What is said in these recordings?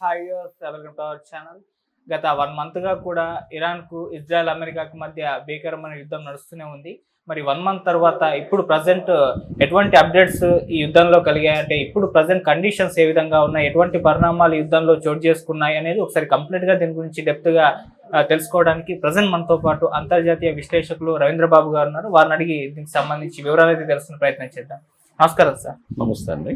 Hi welcome to our channel. గత 1 మంత్‌గా కూడా ఇరాన్‌కు, Israel, అమెరికాకు మధ్య భీకరమైన యుద్ధం నడుస్తూనే ఉంది. మరి 1 మంత్ తర్వాత ఇప్పుడు ప్రెజెంట్ ఎటువంటి అప్డేట్స్ ఈ యుద్ధంలో కలిగాయంటే, ఇప్పుడు ప్రెజెంట్ కండిషన్స్ ఏ విధంగా ఉన్నాయి, ఎటువంటి పరిణామాలు ఈ యుద్ధంలో చోటు చేసుకున్నాయి అనేది ఒకసారి కంప్లీట్‌గా దీని గురించి డెప్త్‌గా తెలుసుకోవడానికి ప్రెజెంట్ మనతో పాటు అంతర్జాతీయ విశ్లేషకులు రవీంద్ర బాబు గారు ఉన్నారు. వారిని అడిగి దీనికి సంబంధించి వివరాలు అయితే తెలుసుకునే ప్రయత్నం చేద్దాం. నమస్కారం సార్. నమస్తే అండి.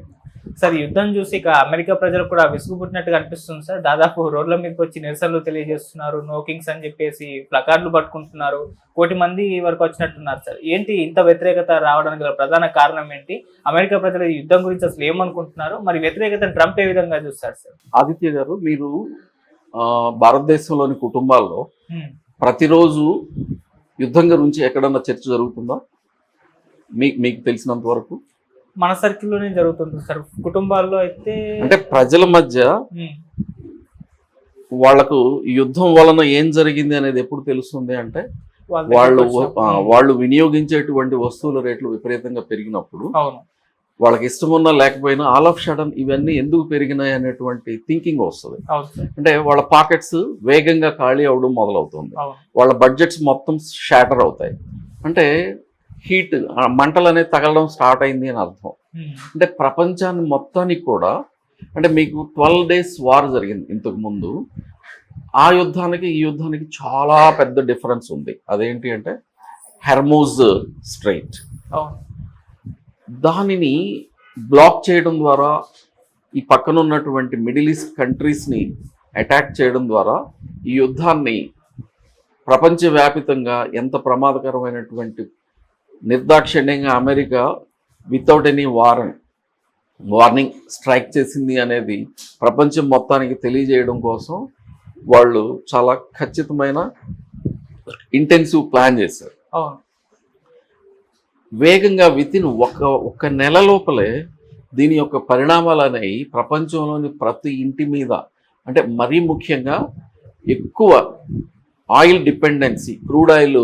సార్, ఈ యుద్ధం చూసి ఇక అమెరికా ప్రజలకు కూడా విసుగు పుట్టినట్టుగా అనిపిస్తుంది సార్. దాదాపు రోడ్ల మీదకి వచ్చి నిరసనలు తెలియజేస్తున్నారు, నో కింగ్స్ అని చెప్పేసి ప్లకార్డులు పట్టుకుంటున్నారు. 1 కోటి మంది వరకు వచ్చినట్టున్నారు సార్. ఏంటి ఇంత వ్యతిరేకత రావడానికి గల ప్రధాన కారణం ఏంటి? అమెరికా ప్రజలు ఈ యుద్ధం గురించి అసలు ఏమనుకుంటున్నారు? మరి వ్యతిరేకతను ట్రంప్ ఏ విధంగా చూస్తారు సార్? ఆదిత్య గారు, మీరు భారతదేశంలోని కుటుంబాల్లో ప్రతిరోజు యుద్ధం గురించి ఎక్కడన్నా చర్చ జరుగుతుందా? మీకు తెలిసినంత వరకు మన సర్కిల్లోనే జరుగుతుంది సార్. కుటుంబాల్లో అయితే అంటే ప్రజల మధ్య వాళ్లకు యుద్ధం వలన ఏం జరిగింది అనేది ఎప్పుడు తెలుస్తుంది అంటే, వాళ్ళు వినియోగించేటువంటి వస్తువుల రేట్లు విపరీతంగా పెరిగినప్పుడు, వాళ్ళకి ఇష్టమున్నా లేకపోయినా ఆల్ ఆఫ్ సడన్ ఇవన్నీ ఎందుకు పెరిగినాయి అనేటువంటి థింకింగ్ వస్తుంది. అంటే వాళ్ళ పాకెట్స్ వేగంగా ఖాళీ అవడం మొదలవుతుంది, వాళ్ళ బడ్జెట్స్ మొత్తం షాటర్ అవుతాయి. అంటే హీట్, మంటలు అనేది తగలడం స్టార్ట్ అయింది అని అర్థం. అంటే ప్రపంచాన్ని మొత్తానికి కూడా, అంటే మీకు 12 days వార్ జరిగింది ఇంతకు ముందు, ఆ యుద్ధానికి ఈ యుద్ధానికి చాలా పెద్ద డిఫరెన్స్ ఉంది. అదేంటి అంటే హెర్మూజ్ స్ట్రైట్. దానిని బ్లాక్ చేయడం ద్వారా, ఈ పక్కన ఉన్నటువంటి మిడిల్ ఈస్ట్ కంట్రీస్ని అటాక్ చేయడం ద్వారా ఈ యుద్ధాన్ని ప్రపంచవ్యాపితంగా ఎంత ప్రమాదకరమైనటువంటి, నిర్దాక్షిణ్యంగా America without any warning strike చేసింది అనేది ప్రపంచం మొత్తానికి తెలియజేయడం కోసం వాళ్ళు చాలా ఖచ్చితమైన ఇంటెన్సివ్ ప్లాన్ చేశారు. వేగంగా వితిన్ ఒక నెల లోపలే దీని యొక్క పరిణామాలు అనేవి ప్రపంచంలోని ప్రతి ఇంటి మీద, అంటే మరీ ముఖ్యంగా ఎక్కువ ఆయిల్ డిపెండెన్సీ, క్రూడ్ ఆయిల్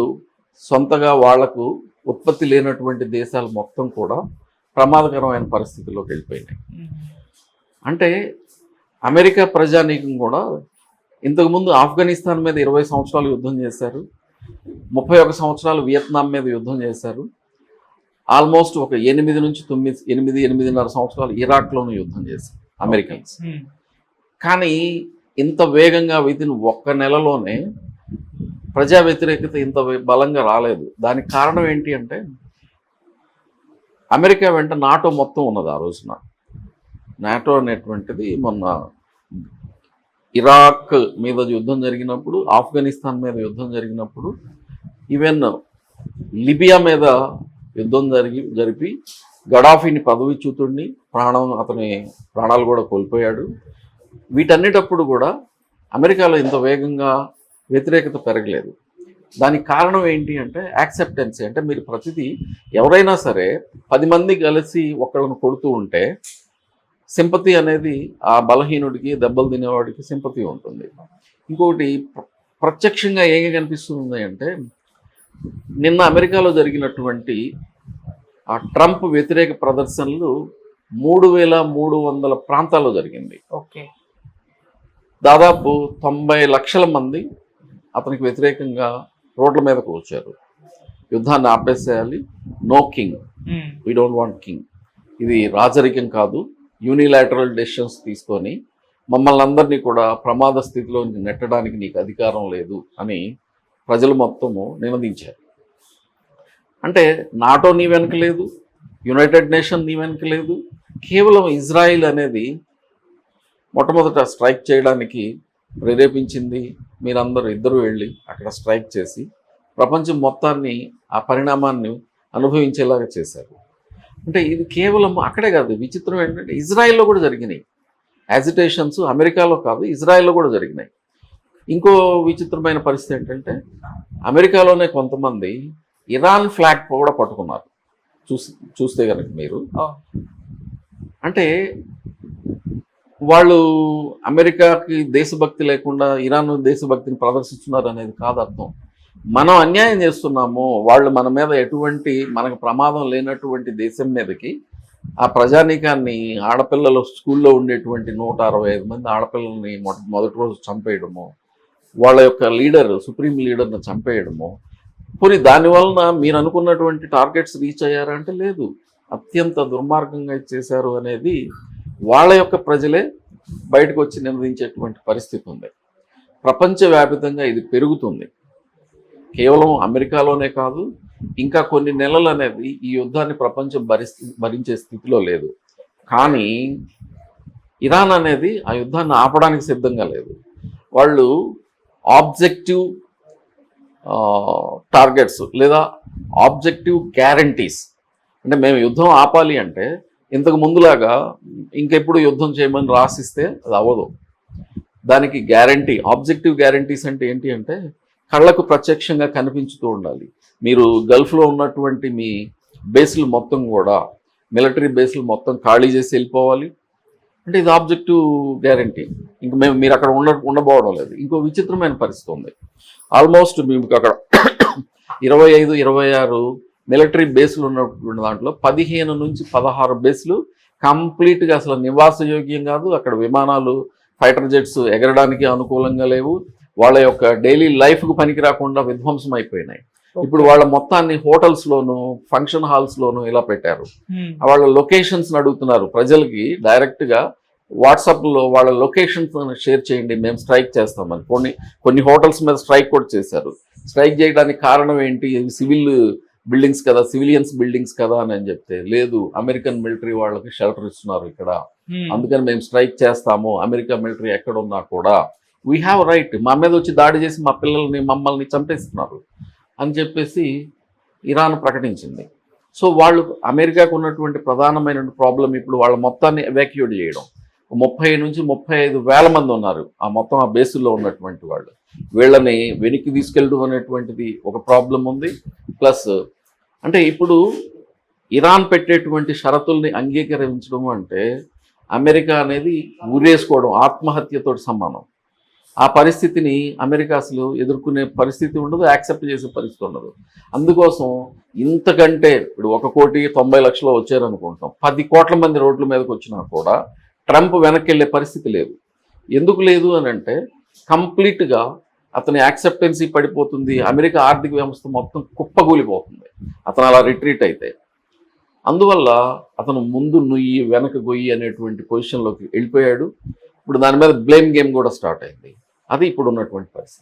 సొంతగా వాళ్లకు ఉత్పత్తి లేనటువంటి దేశాలు మొత్తం కూడా ప్రమాదకరమైన పరిస్థితుల్లోకి వెళ్ళిపోయినాయి. అంటే అమెరికా ప్రజానీకం కూడా ఇంతకుముందు ఆఫ్ఘనిస్తాన్ మీద 20 సంవత్సరాలు యుద్ధం చేశారు, 31 సంవత్సరాలు వియత్నాం మీద యుద్ధం చేశారు, ఆల్మోస్ట్ ఒక 8.5 సంవత్సరాలు ఇరాక్లోనూ యుద్ధం చేశారు అమెరికన్స్. కానీ ఇంత వేగంగా వితిన్ 1 నెలలోనే ప్రజా వ్యతిరేకత ఇంత బలంగా రాలేదు. దానికి కారణం ఏంటి అంటే, అమెరికా వెంట నాటో మొత్తం ఉన్నది. ఆ రోజున నాటో అనేటువంటిది మొన్న ఇరాక్ మీద యుద్ధం జరిగినప్పుడు, ఆఫ్ఘనిస్తాన్ మీద యుద్ధం జరిగినప్పుడు, ఈవెన్ లిబియా మీద యుద్ధం జరిపి గడాఫీని పదవిచ్యుతుడిని అతని ప్రాణాలు కూడా కోల్పోయాడు. వీటన్నిటప్పుడు కూడా అమెరికాలో ఇంత వేగంగా వ్యతిరేకత పెరగలేదు. దానికి కారణం ఏంటి అంటే యాక్సెప్టెన్సీ. అంటే మీరు ప్రతిదీ, ఎవరైనా సరే 10 మంది కలిసి ఒకళ్ళను కొడుతూ ఉంటే సింపతి అనేది ఆ బలహీనుడికి, దెబ్బలు తినేవాడికి సింపతి ఉంటుంది. ఇంకొకటి ప్రత్యక్షంగా ఏం కనిపిస్తుంది అంటే, నిన్న అమెరికాలో జరిగినటువంటి ఆ ట్రంప్ వ్యతిరేక ప్రదర్శనలు 3,300 ప్రాంతాల్లో జరిగింది. దాదాపు 90 లక్షల మంది అతనికి వ్యతిరేకంగా రోడ్ల మీదకు వచ్చారు. యుద్ధాన్ని ఆపేసేయాలి, no king, we don't want king, ఇది రాజరికం కాదు, యూనిలాటరల్ డెసిషన్స్ తీసుకొని మమ్మల్ని అందరినీ కూడా ప్రమాద స్థితిలో నెట్టడానికి నీకు అధికారం లేదు అని ప్రజలు మొత్తము నినదించారు. అంటే నాటో నీ వెనక లేదు, యునైటెడ్ నేషన్ నీ వెనక లేదు, కేవలం ఇజ్రాయిల్ అనేది మొట్టమొదట స్ట్రైక్ చేయడానికి ప్రేరేపించింది. మీరందరూ ఇద్దరు వెళ్ళి అక్కడ స్ట్రైక్ చేసి ప్రపంచం మొత్తాన్ని ఆ పరిణామాన్ని అనుభవించేలాగా చేశారు. అంటే ఇది కేవలం అక్కడే కాదు, విచిత్రం ఏంటంటే ఇజ్రాయిల్లో కూడా జరిగినాయి యాజిటేషన్స్. అమెరికాలో కాదు, ఇజ్రాయిల్లో కూడా జరిగినాయి. ఇంకో విచిత్రమైన పరిస్థితి ఏంటంటే, అమెరికాలోనే కొంతమంది ఇరాన్ ఫ్లాగ్ కూడా పట్టుకున్నారు. చూస్తే కనుక మీరు, అంటే వాళ్ళు అమెరికాకి దేశభక్తి లేకుండా ఇరాన్ దేశభక్తిని ప్రదర్శిస్తున్నారు అనేది కాదు అర్థం. మనం అన్యాయం చేస్తున్నాము, వాళ్ళు మన మీద ఎటువంటి, మనకు ప్రమాదం లేనటువంటి దేశం మీదకి ఆ ప్రజానీకాన్ని ఆడపిల్లలు స్కూల్లో ఉండేటువంటి 165 మంది ఆడపిల్లల్ని మొదటి రోజు చంపేయడము, వాళ్ళ యొక్క లీడర్ సుప్రీం లీడర్ని చంపేయడము. పోనీ దానివలన మీరు అనుకున్నటువంటి టార్గెట్స్ రీచ్ అయ్యారా అంటే లేదు, అత్యంత దుర్మార్గంగా చేశారు అనేది వాళ్ళ యొక్క ప్రజలే బయటకు వచ్చి నినదించేటువంటి పరిస్థితి ఉంది. ప్రపంచవ్యాప్తంగా ఇది పెరుగుతుంది. కేవలం అమెరికాలోనే కాదు, ఇంకా కొన్ని నెలలు అనేది ఈ యుద్ధాన్ని ప్రపంచం భరించే స్థితిలో లేదు. కానీ ఇరాన్ అనేది ఆ యుద్ధాన్ని ఆపడానికి సిద్ధంగా లేదు. వాళ్ళు ఆబ్జెక్టివ్ టార్గెట్స్ లేదా ఆబ్జెక్టివ్ గ్యారంటీస్, అంటే మేము యుద్ధం ఆపాలి అంటే ఇంతకు ముందులాగా ఇంకెప్పుడు యుద్ధం చేయమని రాసిస్తే అది అవ్వదు. దానికి గ్యారంటీ, ఆబ్జెక్టివ్ గ్యారంటీస్ అంటే ఏంటి అంటే కళ్ళకు ప్రత్యక్షంగా కనిపించుతూ ఉండాలి. మీరు గల్ఫ్లో ఉన్నటువంటి మీ బేస్లు మొత్తం కూడా, మిలిటరీ బేస్లు మొత్తం ఖాళీ చేసి వెళ్ళిపోవాలి అంటే ఇది ఆబ్జెక్టివ్ గ్యారంటీ. ఇంక మీరు అక్కడ ఉండబోవడం లేదు. ఇంకో విచిత్రమైన పరిస్థితి ఉంది. ఆల్మోస్ట్ మీకు అక్కడ 25-26 మిలిటరీ బేస్లు ఉన్నటువంటి దాంట్లో 15 నుంచి 16 బేస్లు కంప్లీట్గా అసలు నివాసయోగ్యం కాదు. అక్కడ విమానాలు, ఫైటర్ జెట్స్ ఎగరడానికి అనుకూలంగా లేవు. వాళ్ళ యొక్క డైలీ లైఫ్కు పనికి రాకుండా విధ్వంసం అయిపోయినాయి. ఇప్పుడు వాళ్ళ మొత్తాన్ని హోటల్స్లోను, ఫంక్షన్ హాల్స్లోను ఇలా పెట్టారు. వాళ్ళ లొకేషన్స్ అడుగుతున్నారు ప్రజలకి డైరెక్ట్గా వాట్సాప్లో వాళ్ళ లొకేషన్స్ షేర్ చేయండి, మేము స్ట్రైక్ చేస్తామని. కొన్ని హోటల్స్ మీద స్ట్రైక్ కూడా చేశారు. స్ట్రైక్ చేయడానికి కారణం ఏంటి? సివిల్ బిల్డింగ్స్ కదా, సివిలియన్స్ బిల్డింగ్స్ కదా అని చెప్తే లేదు, అమెరికన్ మిలిటరీ వాళ్ళకి షెల్టర్ ఇస్తున్నారు ఇక్కడ, అందుకని మేము స్ట్రైక్ చేస్తాము. అమెరికా మిలిటరీ ఎక్కడ ఉన్నా కూడా వీ హ్యావ్ రైట్, మా మీద వచ్చి దాడి చేసి మా పిల్లల్ని మమ్మల్ని చంపేస్తున్నారు అని చెప్పేసి ఇరాన్ ప్రకటించింది. సో వాళ్ళు అమెరికాకు ఉన్నటువంటి ప్రధానమైన ప్రాబ్లం ఇప్పుడు వాళ్ళ మొత్తాన్ని ఎవాక్యూట్ చేయడం. 30 నుంచి 35 వేల మంది ఉన్నారు ఆ మొత్తం ఆ బేసుల్లో ఉన్నటువంటి వాళ్ళు. వీళ్ళని వెనక్కి తీసుకెళ్ళడం అనేటువంటిది ఒక ప్రాబ్లం ఉంది. ప్లస్ అంటే ఇప్పుడు ఇరాన్ పెట్టేటువంటి షరతుల్ని అంగీకరించడం అంటే అమెరికా అనేది ఊరేసుకోవడం, ఆత్మహత్యతో సమానం. ఆ పరిస్థితిని అమెరికా అసలు ఎదుర్కొనే పరిస్థితి ఉండదు, యాక్సెప్ట్ చేసే పరిస్థితి ఉండదు. అందుకోసం ఇంతకంటే ఇప్పుడు 1,90,00,000 వచ్చారనుకుంటాం, 10 కోట్ల మంది రోడ్ల మీదకి వచ్చినా కూడా ట్రంప్ వెనక్కి వెళ్ళే పరిస్థితి లేదు. ఎందుకు లేదు అని అంటే కంప్లీట్గా అతని యాక్సెప్టెన్సీ పడిపోతుంది. అమెరికా ఆర్థిక వ్యవస్థ మొత్తం కుప్పగూలిపోతుంది అతను అలా రిట్రీట్ అయితే. అందువల్ల అతను ముందు నుయ్యి వెనక గొయ్యి అనేటువంటి పొజిషన్లోకి వెళ్ళిపోయాడు. ఇప్పుడు దాని మీద బ్లేమ్ గేమ్ కూడా స్టార్ట్ అయింది. అది ఇప్పుడు ఉన్నటువంటి పరిస్థితి.